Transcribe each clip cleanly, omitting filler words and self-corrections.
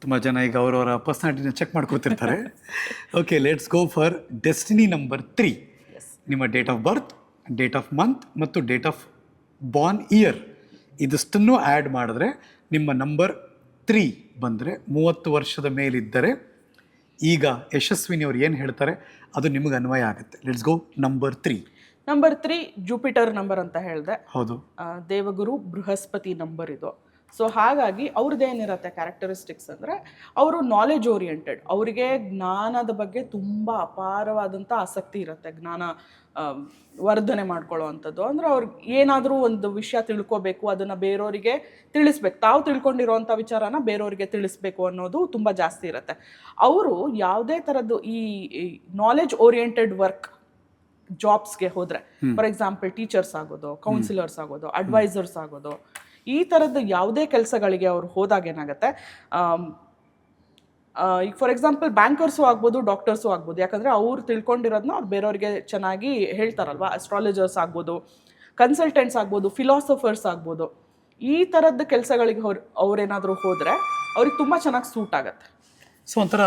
ತುಂಬ ಜನ ಈಗ ಅವರವರ ಪರ್ಸ್ನಾಲಿಟಿನ ಚೆಕ್ ಮಾಡ್ಕೊತಿರ್ತಾರೆ. Okay, let's go for destiny number 3. ನಿಮ್ಮ date of birth, date of month ಮತ್ತು ಡೇಟ್ ಆಫ್ ಬಾರ್ನ್ ಇಯರ್ ಇದಷ್ಟನ್ನು ಆ್ಯಡ್ ಮಾಡಿದ್ರೆ ನಿಮ್ಮ ನಂಬರ್ 3 ಬಂದರೆ 30 ವರ್ಷದ ಮೇಲಿದ್ದರೆ ಈಗ ಯಶಸ್ವಿನಿ ಅವ್ರು ಏನು ಹೇಳ್ತಾರೆ ಅದು ನಿಮಗೆ ಅನ್ವಯ ಆಗುತ್ತೆ. Let's go number 3. Number 3 Jupiter number ಅಂತ ಹೇಳಿದೆ. ಹೌದು, ದೇವಗುರು ಬೃಹಸ್ಪತಿ ನಂಬರ್ ಇದು. ಸೊ ಹಾಗಾಗಿ ಅವ್ರದ್ದೇನಿರತ್ತೆ ಕ್ಯಾರೆಕ್ಟರಿಸ್ಟಿಕ್ಸ್ ಅಂದರೆ ಅವರು ನಾಲೆಜ್ ಓರಿಯೆಂಟೆಡ್, ಅವರಿಗೆ ಜ್ಞಾನದ ಬಗ್ಗೆ ತುಂಬ ಅಪಾರವಾದಂಥ ಆಸಕ್ತಿ ಇರುತ್ತೆ, ಜ್ಞಾನ ವರ್ಧನೆ ಮಾಡ್ಕೊಳ್ಳೋ ಅಂಥದ್ದು. ಅಂದರೆ ಅವ್ರಿಗೆ ಏನಾದರೂ ಒಂದು ವಿಷಯ ತಿಳ್ಕೊಬೇಕು, ಅದನ್ನು ಬೇರೆಯವರಿಗೆ ತಿಳಿಸ್ಬೇಕು, ತಾವು ತಿಳ್ಕೊಂಡಿರೋವಂಥ ವಿಚಾರನ ಬೇರೆಯವರಿಗೆ ತಿಳಿಸ್ಬೇಕು ಅನ್ನೋದು ತುಂಬ ಜಾಸ್ತಿ ಇರುತ್ತೆ. ಅವರು ಯಾವುದೇ ಥರದ್ದು ಈ ನಾಲೆಜ್ ಓರಿಯೆಂಟೆಡ್ ವರ್ಕ್ ಜಾಬ್ಸ್ಗೆ ಹೋದರೆ, ಫಾರ್ ಎಕ್ಸಾಂಪಲ್ ಟೀಚರ್ಸ್ ಆಗೋದು, ಕೌನ್ಸಿಲರ್ಸ್ ಆಗೋದು, ಅಡ್ವೈಸರ್ಸ್ ಆಗೋದು, ಈ ಥರದ್ದು ಯಾವುದೇ ಕೆಲಸಗಳಿಗೆ ಅವ್ರು ಹೋದಾಗ ಏನಾಗುತ್ತೆ, ಈಗ ಫಾರ್ ಎಕ್ಸಾಂಪಲ್ ಬ್ಯಾಂಕರ್ಸು ಆಗ್ಬೋದು, ಡಾಕ್ಟರ್ಸು ಆಗ್ಬೋದು, ಯಾಕಂದರೆ ಅವ್ರು ತಿಳ್ಕೊಂಡಿರೋದನ್ನ ಅವ್ರು ಬೇರೆಯವ್ರಿಗೆ ಚೆನ್ನಾಗಿ ಹೇಳ್ತಾರಲ್ವ. ಅಸ್ಟ್ರಾಲಜರ್ಸ್ ಆಗ್ಬೋದು, ಕನ್ಸಲ್ಟೆಂಟ್ಸ್ ಆಗ್ಬೋದು, ಫಿಲಾಸಫರ್ಸ್ ಆಗ್ಬೋದು, ಈ ಥರದ್ದು ಕೆಲಸಗಳಿಗೆ ಅವ್ರೇನಾದರೂ ಹೋದರೆ ಅವ್ರಿಗೆ ತುಂಬ ಚೆನ್ನಾಗಿ ಸೂಟ್ ಆಗುತ್ತೆ. ಸೊ ಒಂಥರ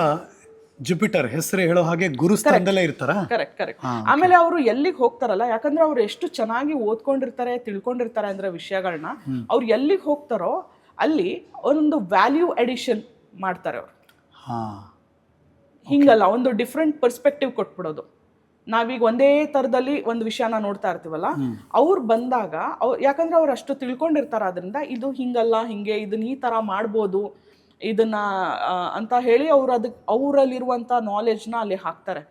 ಜುಪಿಟರ್ ಹೆಸರು ಹೇಳೋ ಹಾಗೆ ಗುರುಸ್ಥಾನದಲ್ಲೇ ಇರ್ತಾರ. ಕರೆಕ್ಟ್. ಆಮೇಲೆ ಅವರು ಎಲ್ಲಿಗೆ ಹೋಗ್ತಾರಲ್ಲ, ಯಾಕಂದ್ರೆ ಅವ್ರು ಎಷ್ಟು ಚೆನ್ನಾಗಿ ಓದ್ಕೊಂಡಿರ್ತಾರೆ, ತಿಳ್ಕೊಂಡಿರ್ತಾರೆ ಅಂದ್ರೆ ವಿಷಯಗಳನ್ನ, ಅವ್ರು ಎಲ್ಲಿಗೆ ಹೋಗ್ತಾರೋ ಅಲ್ಲಿ ಒಂದು ವ್ಯಾಲ್ಯೂ ಎಡಿಷನ್ ಮಾಡ್ತಾರೆ ಅವರು. ಹಿಂಗಲ್ಲ, ಒಂದು ಡಿಫ್ರೆಂಟ್ ಪರ್ಸ್ಪೆಕ್ಟಿವ್ ಕೊಟ್ಬಿಡೋದು. ನಾವೀಗ ಒಂದೇ ಥರದಲ್ಲಿ ಒಂದು ವಿಷಯನ ನೋಡ್ತಾ ಇರ್ತೀವಲ್ಲ, ಅವ್ರು ಬಂದಾಗ ಯಾಕಂದ್ರೆ ಅವ್ರು ಅಷ್ಟು ತಿಳ್ಕೊಂಡಿರ್ತಾರೆ, ಅದರಿಂದ ಇದು ಹಿಂಗಲ್ಲ, ಹಿಂಗೆ ಇದನ್ನ ಈ ಥರ ಮಾಡ್ಬೋದು ಇದನ್ನ ಅಂತ ಹೇಳಿ ಅವರು ಅದಕ್ಕೆ ಅವರಲ್ಲಿರುವಂಥ ನಾಲೆಜ್ನ ಅಲ್ಲಿ ಹಾಕ್ತಾರೆ.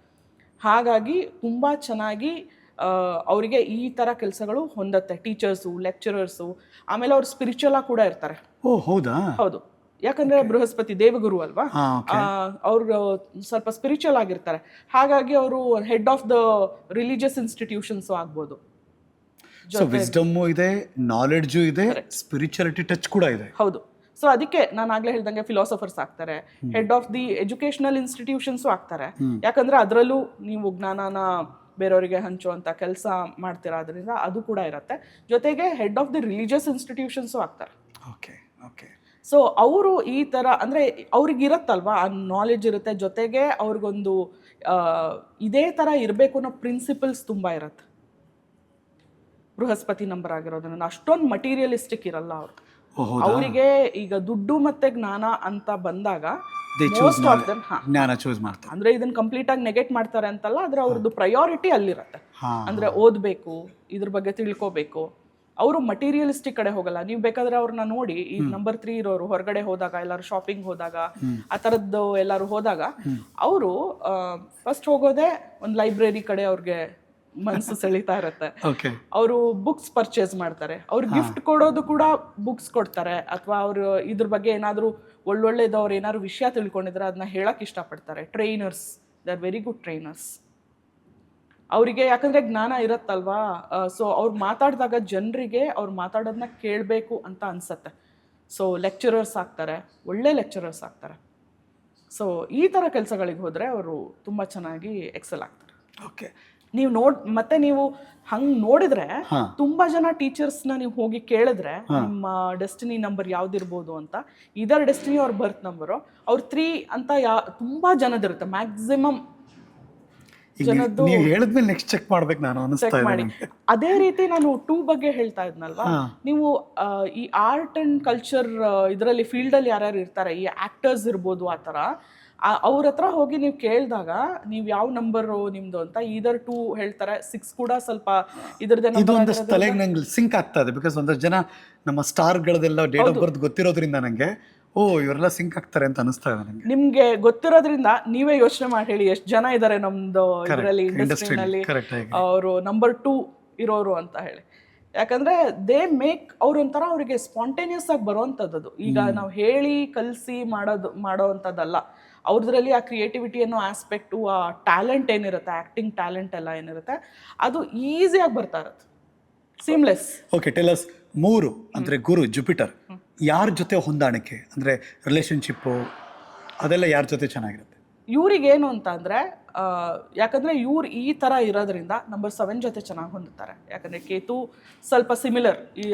ಹಾಗಾಗಿ ತುಂಬ ಚೆನ್ನಾಗಿ ಅವರಿಗೆ ಈ ಥರ ಕೆಲಸಗಳು ಹೊಂದತ್ತೆ. ಟೀಚರ್ಸು, ಲೆಕ್ಚರರ್ಸು, ಆಮೇಲೆ ಅವ್ರು ಸ್ಪಿರಿಚುವಲ್ ಕೂಡ ಇರ್ತಾರೆ. ಓ ಹೌದಾ? ಹೌದು, ಯಾಕಂದ್ರೆ ಬೃಹಸ್ಪತಿ ದೇವಗುರು ಅಲ್ವಾ, ಅವರು ಸ್ವಲ್ಪ ಸ್ಪಿರಿಚುವಲ್ ಆಗಿರ್ತಾರೆ. ಹಾಗಾಗಿ ಅವರು head of the religious institutions ಆಗ್ಬೋದು. ವಿಸ್ಡಮ್ಮು ಇದೆ, ನಾಲೆಡ್ಜು ಇದೆ, ಸ್ಪಿರಿಚುಯಾಲಿಟಿ ಟಚ್ ಕೂಡ ಇದೆ. ಹೌದು. ಸೊ ಅದಕ್ಕೆ ನಾನು ಆಗ್ಲೇ ಹೇಳ್ದಂಗೆ ಫಿಲಾಸಫರ್ಸ್ ಆಗ್ತಾರೆ, head of the educational institutions ಆಗ್ತಾರೆ. ಯಾಕಂದ್ರೆ ಅದರಲ್ಲೂ ನೀವು ಜ್ಞಾನನ ಬೇರೆಯವರಿಗೆ ಹಂಚುವಂಥ ಕೆಲಸ ಮಾಡ್ತೀರಾ, ಅದರಿಂದ ಅದು ಕೂಡ ಇರುತ್ತೆ. ಜೊತೆಗೆ head of the religious institutions ಆಗ್ತಾರೆ. Okay okay. ಸೊ ಅವರು ಈ ಥರ ಅಂದರೆ ಅವ್ರಿಗಿರತ್ತಲ್ವಾ, ಆ ನಾಲೆಜ್ ಇರುತ್ತೆ, ಜೊತೆಗೆ ಅವ್ರಿಗೊಂದು ಇದೇ ಥರ ಇರಬೇಕು ಅನ್ನೋ ಪ್ರಿನ್ಸಿಪಲ್ಸ್ ತುಂಬ ಇರುತ್ತೆ. ಬೃಹಸ್ಪತಿ ನಂಬರ್ ಆಗಿರೋದ್ರಿಂದ ಅಷ್ಟೊಂದು ಮಟೀರಿಯಲಿಸ್ಟಿಕ್ ಇರಲ್ಲ ಅವರು. ಅವರಿಗೆ ಈಗ ದುಡ್ಡು ಮತ್ತೆ ಜ್ಞಾನ ಅಂತ ಬಂದಾಗ ಮೋಸ್ಟ್ ಆಫ್ ದೆಮ್ ಜ್ಞಾನ ಚೂಸ್ ಮಾಡ್ತಾರೆ. ಅಂದ್ರೆ ಇದನ್ನ ಕಂಪ್ಲೀಟ್ ಆಗಿ ನೆಗೆಟ್ ಮಾಡ್ತಾರೆ ಅಂತಲ್ಲ, ಆದ್ರೆ ಅವ್ರದ್ದು ಪ್ರಯಾರಿಟಿ ಅಲ್ಲಿರುತ್ತೆ. ಅಂದ್ರೆ ಓದ್ಬೇಕು, ಇದ್ರ ಬಗ್ಗೆ ತಿಳ್ಕೋಬೇಕು. ಅವರು ಮಟೀರಿಯಲಿಸ್ಟಿಕ್ ಕಡೆ ಹೋಗಲ್ಲ. ನೀವು ಬೇಕಾದ್ರೆ ಅವ್ರನ್ನ ನೋಡಿ, ಈ ನಂಬರ್ 3 ಇರೋರು ಹೊರಗಡೆ ಹೋದಾಗ, ಎಲ್ಲರೂ ಶಾಪಿಂಗ್ ಹೋದಾಗ, ಆ ಥರದ್ದು ಎಲ್ಲರೂ ಹೋದಾಗ ಅವರು ಫಸ್ಟ್ ಹೋಗೋದೇ ಒಂದು ಲೈಬ್ರರಿ ಕಡೆ ಅವ್ರಿಗೆ ಮನಸ್ಸು ಸೆಳೀತಾ ಇರುತ್ತೆ. ಅವರು ಬುಕ್ಸ್ ಪರ್ಚೇಸ್ ಮಾಡ್ತಾರೆ, ಅವ್ರು ಗಿಫ್ಟ್ ಕೊಡೋದು ಕೂಡ ಬುಕ್ಸ್ ಕೊಡ್ತಾರೆ, ಅಥವಾ ಅವರು ಇದ್ರ ಬಗ್ಗೆ ಏನಾದರೂ ಒಳ್ಳೊಳ್ಳೇದು ಅವ್ರು ಏನಾದ್ರು ವಿಷಯ ತಿಳ್ಕೊಂಡಿದ್ರೆ ಅದನ್ನ ಹೇಳಕ್ ಇಷ್ಟಪಡ್ತಾರೆ. Trainers, they are very good trainers. ಅವರಿಗೆ ಯಾಕಂದ್ರೆ ಜ್ಞಾನ ಇರತ್ತಲ್ವಾ, ಸೊ ಅವ್ರು ಮಾತಾಡಿದಾಗ ಜನರಿಗೆ ಅವ್ರು ಮಾತಾಡೋದನ್ನ ಕೇಳಬೇಕು ಅಂತ ಅನ್ಸತ್ತೆ. ಸೊ ಲೆಕ್ಚರರ್ಸ್ ಆಗ್ತಾರೆ, ಒಳ್ಳೆ ಲೆಕ್ಚರರ್ಸ್ ಆಗ್ತಾರೆ. ಸೊ ಈ ಥರ ಕೆಲಸಗಳಿಗೆ ಹೋದರೆ ಅವರು ತುಂಬ ಚೆನ್ನಾಗಿ ಎಕ್ಸೆಲ್ ಆಗ್ತಾರೆ. ಓಕೆ. ನೀವು ಮತ್ತೆ ನೀವು ಹಂಗೆ ನೋಡಿದ್ರೆ ತುಂಬಾ ಜನ ಟೀಚರ್ಸ್ನ ನೀವು ಹೋಗಿ ಕೇಳಿದ್ರೆ ನಿಮ್ಮ ಡೆಸ್ಟಿನಿ ನಂಬರ್ ಯಾವ್ದಿರ್ಬೋದು ಅಂತ, ಇದರ ಡೆಸ್ಟಿನಿ ಅವ್ರ ಬರ್ತ್ ನಂಬರು, ಅವ್ರ 3 ಅಂತ ತುಂಬಾ ಜನದಿರುತ್ತೆ. ಮ್ಯಾಕ್ಸಿಮಮ್ ಜನದ್ದು ಹೇಳಿದ್ಮೇಲೆ ನೆಕ್ಸ್ಟ್ ಚೆಕ್ ಮಾಡ್ಬೇಕು ನಾನು, ಚೆಕ್ ಮಾಡಿ. ಅದೇ ರೀತಿ ನಾನು 2 ಬಗ್ಗೆ ಹೇಳ್ತಾ ಇದ್ನಲ್ವಾ, ನೀವು ಈ ಆರ್ಟ್ ಅಂಡ್ ಕಲ್ಚರ್ ಇದರಲ್ಲಿ ಫೀಲ್ಡಲ್ಲಿ ಯಾರ್ಯಾರು ಇರ್ತಾರೆ, ಈ ಆಕ್ಟರ್ಸ್ ಇರ್ಬೋದು, ಆ ಥರ ಅವ್ರ ಹತ್ರ ಹೋಗಿ ನೀವು ಕೇಳಿದಾಗ ನೀವು ಯಾವ ನಂಬರು ನಿಮ್ದು ಅಂತ ಇದರ್ 2 ಹೇಳ್ತಾರೆ. 6 ಕೂಡ ಸ್ವಲ್ಪ ಇದರದೇ ತಲೆಗೆ ನಂಗೆ ಸಿಂಕ್ ಆಗ್ತಾ ಇದೆ. ಬಿಕಾಸ್ ಒಂದಷ್ಟು ಜನ ನಮ್ಮ ಸ್ಟಾರ್ಗಳದೆಲ್ಲ ಡೇಟ್ ಆಫ್ ಬರ್ತ್ ಗೊತ್ತಿರೋದ್ರಿಂದ ನನಗೆ ಇವರೆಲ್ಲ ಸಿಂಕ್ ಆಗ್ತಾರೆ ಅಂತ ಅನಿಸ್ತಾ ಇದೆ ನನಗೆ. ನಿಮ್ಗೆ ಗೊತ್ತಿರೋದ್ರಿಂದ ನೀವೇ ಯೋಚನೆ ಮಾಡಿ ಹೇಳಿ, ಎಷ್ಟು ಜನ ಇದ್ದಾರೆ ನಮ್ದು ಇದರಲ್ಲಿ ಇಂಡಸ್ಟ್ರಿನಲ್ಲಿ ಅವರು ನಂಬರ್ 2 ಇರೋರು ಅಂತ ಹೇಳಿ. ಯಾಕಂದ್ರೆ ದೇ ಮೇಕ್ ಅವ್ರೊಂಥರ ಅವರಿಗೆ ಸ್ಪಾಂಟೇನಿಯಸ್ ಆಗಿ ಬರೋವಂಥದ್ದು. ಈಗ ನಾವು ಹೇಳಿ ಕಲಿಸಿ ಮಾಡೋವಂಥದ್ದಲ್ಲ. ಅವ್ರದ್ರಲ್ಲಿ ಆ ಕ್ರಿಯೇಟಿವಿಟಿ ಅನ್ನೋ ಆಸ್ಪೆಕ್ಟು, ಆ ಟ್ಯಾಲೆಂಟ್ ಏನಿರುತ್ತೆ, ಆ್ಯಕ್ಟಿಂಗ್ ಟ್ಯಾಲೆಂಟ್ ಎಲ್ಲ ಏನಿರುತ್ತೆ, ಅದು ಈಸಿಯಾಗಿ ಬರ್ತಾ ಇರುತ್ತೆ, ಸೀಮ್ಲೆಸ್. ಓಕೆ, ಟೆಲ್ ಅಸ್ 3 ಅಂದರೆ ಗುರು ಜುಪಿಟರ್ ಯಾರ ಜೊತೆ ಹೊಂದಾಣಿಕೆ, ಅಂದರೆ ರಿಲೇಷನ್ಶಿಪ್ಪು ಅದೆಲ್ಲ ಯಾರ ಜೊತೆ ಚೆನ್ನಾಗಿರುತ್ತೆ? ಇವ್ರಿಗೇನು ಅಂತ ಅಂದರೆ ಯಾಕಂದರೆ ಇವ್ರು ಈ ಥರ ಇರೋದ್ರಿಂದ ನಂಬರ್ 7 ಜೊತೆ ಚೆನ್ನಾಗಿ ಹೊಂದುತ್ತಾರೆ. ಯಾಕಂದರೆ ಕೇತು ಸ್ವಲ್ಪ ಸಿಮಿಲರ್ ಈ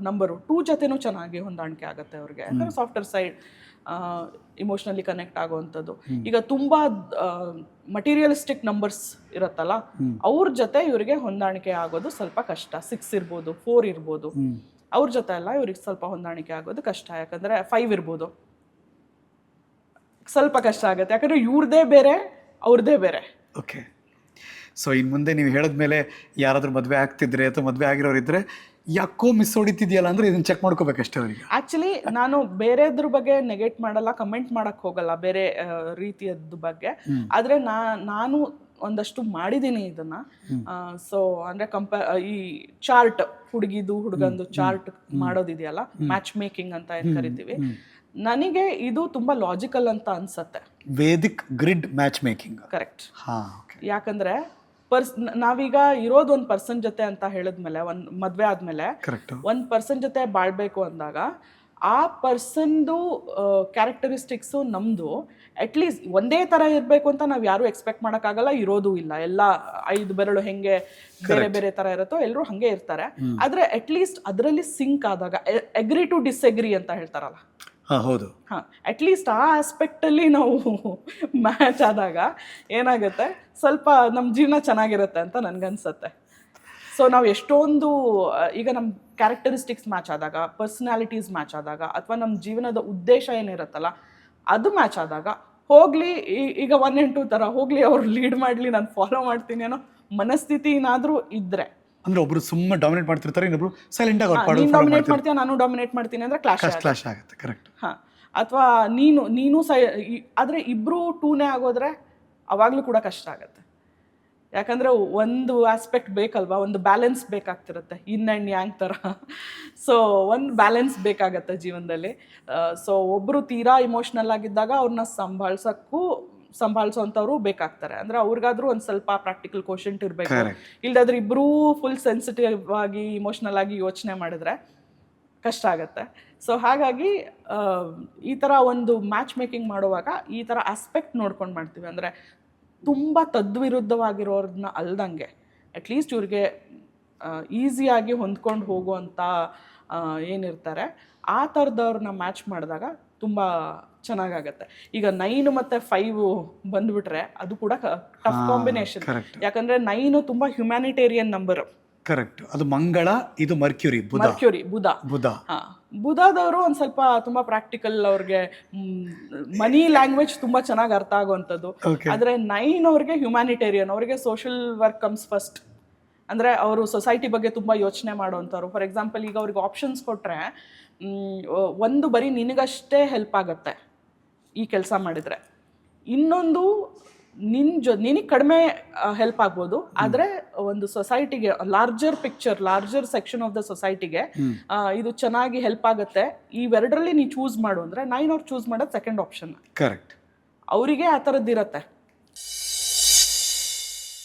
ನಂಬರು 2 ಜೊತೆನೂ ಚೆನ್ನಾಗಿ ಹೊಂದಾಣಿಕೆ ಆಗುತ್ತೆ ಅವ್ರಿಗೆ. ಯಾಕಂದರೆ ಸಾಫ್ಟ್ವೇರ್ ಸೈಡ್ ಇಮೋಷ್ನಲಿ ಕನೆಕ್ಟ್ ಆಗುವಂಥದ್ದು. ಈಗ ತುಂಬ ಮಟೀರಿಯಲಿಸ್ಟಿಕ್ ನಂಬರ್ಸ್ ಇರುತ್ತಲ್ಲ, ಅವ್ರ ಜೊತೆ ಇವರಿಗೆ ಹೊಂದಾಣಿಕೆ ಆಗೋದು ಸ್ವಲ್ಪ ಕಷ್ಟ. 6 ಇರ್ಬೋದು, 4 ಇರ್ಬೋದು, ಅವ್ರ ಜೊತೆ ಎಲ್ಲ ಇವ್ರಿಗೆ ಸ್ವಲ್ಪ ಹೊಂದಾಣಿಕೆ ಆಗೋದು ಕಷ್ಟ. ಯಾಕಂದರೆ 5 ಇರ್ಬೋದು, ಸ್ವಲ್ಪ ಕಷ್ಟ ಆಗುತ್ತೆ. ಯಾಕಂದರೆ ಇವ್ರದ್ದೇ ಬೇರೆ, ಅವ್ರದ್ದೇ ಬೇರೆ. ಓಕೆ. ಸೊ ಇನ್ನು ಮುಂದೆ ನೀವು ಹೇಳಿದ್ಮೇಲೆ ಯಾರಾದರೂ ಮದುವೆ ಆಗ್ತಿದ್ರೆ ಅಥವಾ ಮದುವೆ ಆಗಿರೋರಿದ್ರೆ ಯಾಕೋ ಮಿಸ್ ಹೊಡಿತಿದೆಯಲ್ಲ ಅಂದರೆ ಇದನ್ನು ಚೆಕ್ ಮಾಡ್ಕೋಬೇಕಷ್ಟೇ ಅವರಿಗೆ. ಆ್ಯಕ್ಚುಲಿ ನಾನು ಬೇರೆದ್ರ ಬಗ್ಗೆ ನೆಗೆಟ್ ಮಾಡಲ್ಲ, ಕಮೆಂಟ್ ಮಾಡೋಕ್ಕೆ ಹೋಗಲ್ಲ ಬೇರೆ ರೀತಿಯದ್ದು ಬಗ್ಗೆ. ಆದರೆ ನಾನು ಒಂದಷ್ಟು ಮಾಡಿದ್ದೀನಿ ಇದನ್ನು. ಸೊ ಅಂದರೆ ಈ ಚಾರ್ಟ್, ಹುಡುಗಿದು ಹುಡುಗಂದು ಚಾರ್ಟ್ ಮಾಡೋದಿದೆಯಲ್ಲ, ಮ್ಯಾಚ್ ಮೇಕಿಂಗ್ ಅಂತ ಏನು ಕರಿತೀವಿ, ನನಗೆ ಇದು ತುಂಬ ಲಾಜಿಕಲ್ ಅಂತ ಅನ್ಸತ್ತೆ. Vedic grid match making. Correct. ಯಾಕಂದರೆ ನಾವೀಗ ಇರೋದು ಒಂದು ಪರ್ಸನ್ ಜೊತೆ ಅಂತ ಹೇಳಿದ್ಮೇಲೆ, ಒಂದು ಮದುವೆ ಆದಮೇಲೆ ಒಂದು ಪರ್ಸನ್ ಜೊತೆ ಬಾಳ್ಬೇಕು ಅಂದಾಗ ಆ ಪರ್ಸನ್ದು ಕ್ಯಾರೆಕ್ಟರಿಸ್ಟಿಕ್ಸು ನಮ್ಮದು ಅಟ್ಲೀಸ್ಟ್ ಒಂದೇ ಥರ ಇರಬೇಕು ಅಂತ ನಾವು ಯಾರೂ ಎಕ್ಸ್ಪೆಕ್ಟ್ ಮಾಡೋಕ್ಕಾಗಲ್ಲ, ಇರೋದು ಇಲ್ಲ. ಎಲ್ಲ 5 ಬೆರಳು ಹೆಂಗೆ ಬೇರೆ ಬೇರೆ ಥರ ಇರುತ್ತೋ ಎಲ್ಲರೂ ಹಾಗೆ ಇರ್ತಾರೆ. ಆದರೆ ಅಟ್ಲೀಸ್ಟ್ ಅದರಲ್ಲಿ ಸಿಂಕ್ ಆದಾಗ, ಅಗ್ರಿ ಟು ಡಿಸ್ಅಗ್ರಿ ಅಂತ ಹೇಳ್ತಾರಲ್ಲ, ಹೌದು, ಅಟ್ಲೀಸ್ಟ್ ಆ ಆಸ್ಪೆಕ್ಟಲ್ಲಿ ನಾವು ಮ್ಯಾಚ್ ಆದಾಗ ಏನಾಗುತ್ತೆ, ಸ್ವಲ್ಪ ನಮ್ಮ ಜೀವನ ಚೆನ್ನಾಗಿರುತ್ತೆ ಅಂತ ನನಗನ್ಸುತ್ತೆ. ಸೊ ನಾವು ಎಷ್ಟೊಂದು ಈಗ ನಮ್ಮ ಕ್ಯಾರೆಕ್ಟರಿಸ್ಟಿಕ್ಸ್ ಮ್ಯಾಚ್ ಆದಾಗ, ಪರ್ಸ್ನಾಲಿಟೀಸ್ ಮ್ಯಾಚ್ ಆದಾಗ, ಅಥವಾ ನಮ್ಮ ಜೀವನದ ಉದ್ದೇಶ ಏನಿರುತ್ತಲ್ಲ ಅದು ಮ್ಯಾಚ್ ಆದಾಗ, ಹೋಗಲಿ ಈಗ 1 and 2 ಥರ ಹೋಗಲಿ, ಅವ್ರು ಲೀಡ್ ಮಾಡಲಿ, ನಾನು ಫಾಲೋ ಮಾಡ್ತೀನಿ ಅನ್ನೋ ಮನಸ್ಥಿತಿ ಏನಾದರೂ ಇದ್ದರೆ, ಅಂದ್ರೆ ಒಬ್ರು ಸುಮ್ಮನೆ ಡಾಮಿನೇಟ್ ಮಾಡ್ತಿರ್ತಾರೆ, ಇನ್ನೊಬ್ರು ಸೈಲೆಂಟ್ ಆಗಿ ಡಾಮಿನೇಟ್ ಮಾಡ್ತೀಯ, ನಾನು ಡಾಮಿನೇಟ್ ಮಾಡ್ತೀನಿ ಅಂದ್ರೆ ಕ್ಲಾಶ್ ಆಗುತ್ತೆ. ಕರೆಕ್ಟ್. ಅಥವಾ ನೀನು ಆದರೆ ಇಬ್ರು 2ನೇ ಆಗೋದ್ರೆ ಅವಾಗಲೂ ಕೂಡ ಕಷ್ಟ ಆಗುತ್ತೆ. ಯಾಕಂದರೆ ಒಂದು ಆಸ್ಪೆಕ್ಟ್ ಬೇಕಲ್ವಾ, ಒಂದು ಬ್ಯಾಲೆನ್ಸ್ ಬೇಕಾಗ್ತಿರುತ್ತೆ, ಇನ್ ಆ್ಯಂಡ್ ಯಾಂಗ್ ಥರ. ಸೊ ಒಂದು ಬ್ಯಾಲೆನ್ಸ್ ಬೇಕಾಗತ್ತೆ ಜೀವನದಲ್ಲಿ. ಸೊ ಒಬ್ಬರು ತೀರಾ ಇಮೋಷ್ನಲ್ ಆಗಿದ್ದಾಗ ಅವ್ರನ್ನ ಸಂಭಾಳಿಸೋಂಥವ್ರು ಬೇಕಾಗ್ತಾರೆ. ಅಂದರೆ ಅವ್ರಿಗಾದ್ರೂ ಒಂದು ಸ್ವಲ್ಪ ಪ್ರಾಕ್ಟಿಕಲ್ ಕೋಶೆಂಟ್ ಇರಬೇಕು. ಇಲ್ದಾದ್ರೆ ಇಬ್ಬರೂ ಫುಲ್ ಸೆನ್ಸಿಟಿವ್ ಆಗಿ ಇಮೋಷ್ನಲ್ ಆಗಿ ಯೋಚನೆ ಮಾಡಿದ್ರೆ ಕಷ್ಟ ಆಗುತ್ತೆ. ಸೊ ಹಾಗಾಗಿ ಈ ಥರ ಒಂದು ಮ್ಯಾಚ್ ಮೇಕಿಂಗ್ ಮಾಡುವಾಗ ಈ ಥರ ಆಸ್ಪೆಕ್ಟ್ ನೋಡ್ಕೊಂಡು ಮಾಡ್ತೀವಿ. ಅಂದರೆ ತುಂಬ ತದ್ವಿರುದ್ಧವಾಗಿರೋರನ್ನ ಅಲ್ದಂಗೆ ಅಟ್ಲೀಸ್ಟ್ ಇವ್ರಿಗೆ ಈಸಿಯಾಗಿ ಹೊಂದ್ಕೊಂಡು ಹೋಗುವಂಥ ಏನಿರ್ತಾರೆ ಆ ಥರದವ್ರನ್ನ ಮ್ಯಾಚ್ ಮಾಡಿದಾಗ ತುಂಬ ಚೆನ್ನಾಗಾಗತ್ತೆ. ಈಗ 9 ಮತ್ತು 5 ಬಂದುಬಿಟ್ರೆ ಅದು ಕೂಡ ಟಫ್ ಕಾಂಬಿನೇಷನ್. ಯಾಕಂದರೆ 9 ತುಂಬ ಹ್ಯುಮ್ಯಾನಿಟೇರಿಯನ್ ನಂಬರು. ಕರೆಕ್ಟ್. ಅದು ಮಂಗಳ, ಇದು ಮರ್ಕ್ಯೂರಿ, ಬುಧದವರು ಒಂದು ಸ್ವಲ್ಪ ತುಂಬ ಪ್ರಾಕ್ಟಿಕಲ್, ಅವ್ರಿಗೆ ಮನಿ ಲ್ಯಾಂಗ್ವೇಜ್ ತುಂಬ ಚೆನ್ನಾಗಿ ಅರ್ಥ ಆಗುವಂಥದ್ದು. ಆದರೆ 9 ಅವ್ರಿಗೆ ಹ್ಯುಮ್ಯಾನಿಟೇರಿಯನ್, ಅವ್ರಿಗೆ ಸೋಷಿಯಲ್ ವರ್ಕ್ ಕಮ್ಸ್ ಫಸ್ಟ್. ಅಂದರೆ ಅವರು ಸೊಸೈಟಿ ಬಗ್ಗೆ ತುಂಬ ಯೋಚನೆ ಮಾಡೋವಂಥವ್ರು. ಫಾರ್ ಎಕ್ಸಾಂಪಲ್ ಈಗ ಅವ್ರಿಗೆ ಆಪ್ಷನ್ಸ್ ಕೊಟ್ಟರೆ, ಒಂದು ಬರೀ ನಿನಗಷ್ಟೇ ಹೆಲ್ಪ್ ಆಗುತ್ತೆ ಈ ಕೆಲಸ ಮಾಡಿದರೆ, ಇನ್ನೊಂದು ನಿನಗೆ ಕಡಿಮೆ ಹೆಲ್ಪ್ ಆಗ್ಬೋದು, ಆದರೆ ಒಂದು ಸೊಸೈಟಿಗೆ, larger picture, larger section of the ಸೊಸೈಟಿಗೆ ಇದು ಚೆನ್ನಾಗಿ ಹೆಲ್ಪ್ ಆಗುತ್ತೆ. ಇವೆರಡರಲ್ಲಿ ನೀ ಚೂಸ್ ಮಾಡು ಅಂದರೆ 9 ಅವ್ರು ಚೂಸ್ ಮಾಡೋದು ಸೆಕೆಂಡ್ ಆಪ್ಷನ್. ಕರೆಕ್ಟ್. ಅವರಿಗೆ ಆ ಥರದ್ದಿರತ್ತೆ.